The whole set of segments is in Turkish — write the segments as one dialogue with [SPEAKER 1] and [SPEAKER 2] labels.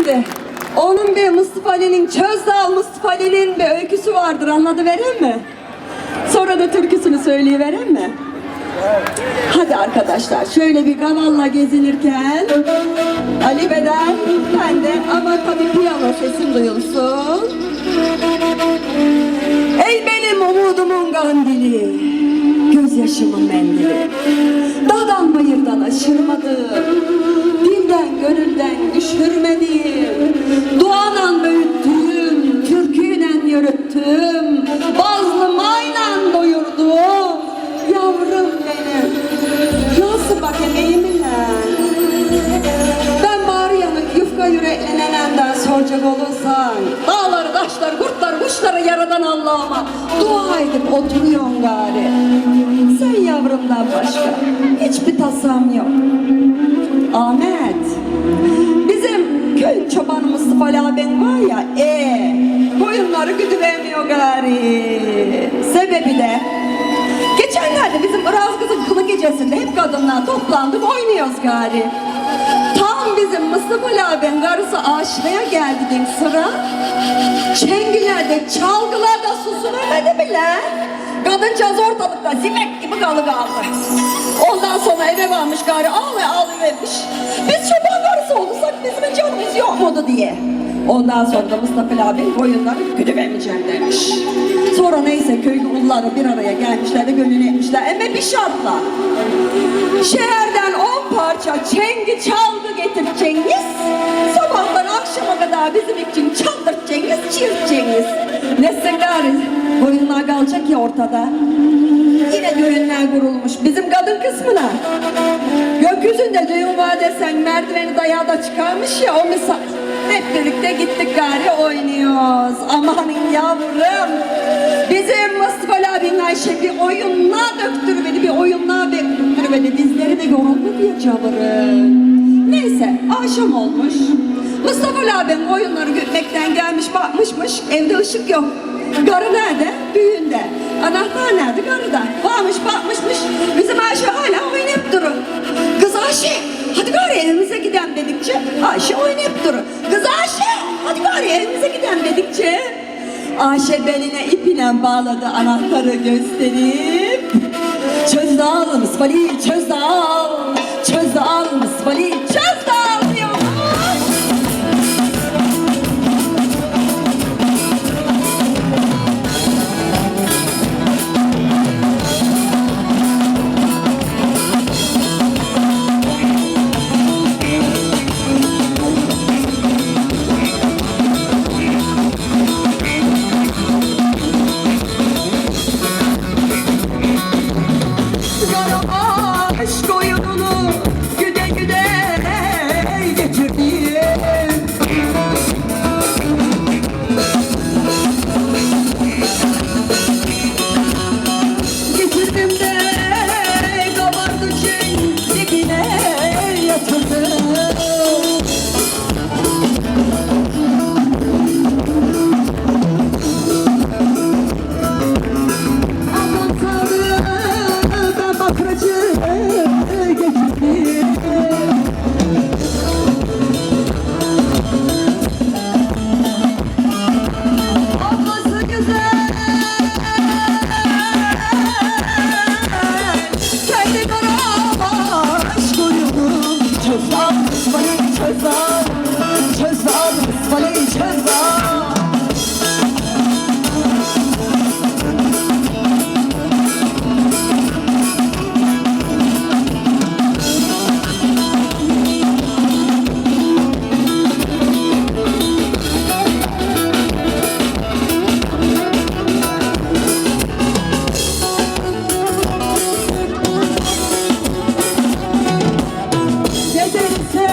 [SPEAKER 1] Şimdi onun bir Mustafa Ali'nin, Çözdağ Mustafa Ali'nin bir öyküsü vardır, anlatıverem mi? Sonra da türküsünü söyleyiverem mi? Hadi arkadaşlar, şöyle bir kavalla gezinirken Ali Beden, ben de, ama tabii piyano sesim duyulsun. Ey benim umudumun kandili, gözyaşımın mendili, dağdan bayırdan aşırmadım, dilden gönülden düşürmedim, duanan büyüttüm, türküyle yürüttüm, bazlımayla doyurdum, yavrum benim. Nasıl bak emeğiminle? Ben bari yanık yufka yürekli nenemden soracak olursan, dağları, taşları, kurtları, kuşları yaradan Allah'ıma dua edip oturuyorsun gari. Sen yavrumdan başka hiçbir tasam yok. Ahmet, bizim köy çobanı Mustafa Ali abin var ya, koyunları güdülemiyor gari. Sebebi de geçenlerde bizim Iraz kızın kılı gecesinde hep kadınlar toplandık, oynuyoruz gari. Tam bizim Mustafa Ali abin karısı aşırıya geldi sıra. Çengilerde, çalgılarda susuvermedi bile. Kadıncağız ortalıkta zimek gibi kaldı. Ondan sonra eve varmış gari, ağlayıvermiş. Biz çoban karısı olursak bizim canımız yok mudu diye. Ondan sonra da Mustafa abi koyunları güdüvermeyeceğim demiş. Sonra neyse köylü ulları bir araya gelmişler de gönlünü etmişler. Ama bir şartla. Şehirden 10 parça çengi çaldı getireceğiniz. Sabahtan akşama kadar bizim için çaldırtacaksınız, çiğirteceksiniz. Nesin gari? Koyunlar kalacak ya ortada. Yine düğünler kurulmuş bizim kadın kısmına. Gökyüzünde düğün var desen merdiveni dayağı da çıkarmış ya, o misal. Hep birlikte gittik gari oynuyoruz. Amanın yavrum. Bizim Mustafa Ali abinin Ayşe bir oyunla döktürmedi, bir oyunla döktürmedi. Dizleri de yoruldu diye çavurun. Neyse akşam olmuş. Mustafa Ali abinin oyunları gütmekten gelmiş, bakmışmış, evde ışık yok. Karı nerede? Düğünde. Anahtar nerede? Karıda. Varmış bakmışmış. Bizim Ayşe hala oynayıp durur. Kız Ayşe, hadi gari evimize gidelim dedikçe Ayşe oynayıp durur. Kız Ayşe, hadi gari evimize gidelim dedikçe Ayşe beline ipine bağladı, anahtarı gösterip Çözdağ Mustafa Ali, Çözdağ, Çözdağ Mustafa Ali, Çözdağ diyor. Sen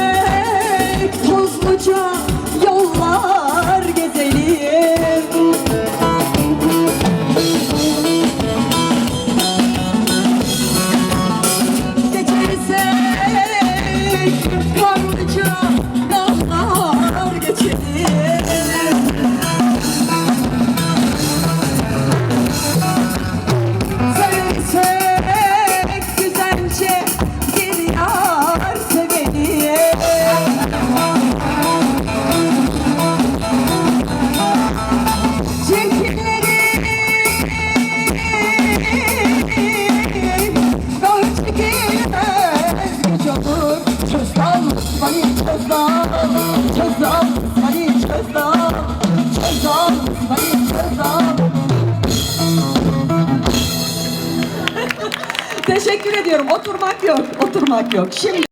[SPEAKER 2] çözdüm, seni çözdüm, seni çözdüm.
[SPEAKER 1] Teşekkür ediyorum. Oturmak yok. Oturmak yok. Şimdi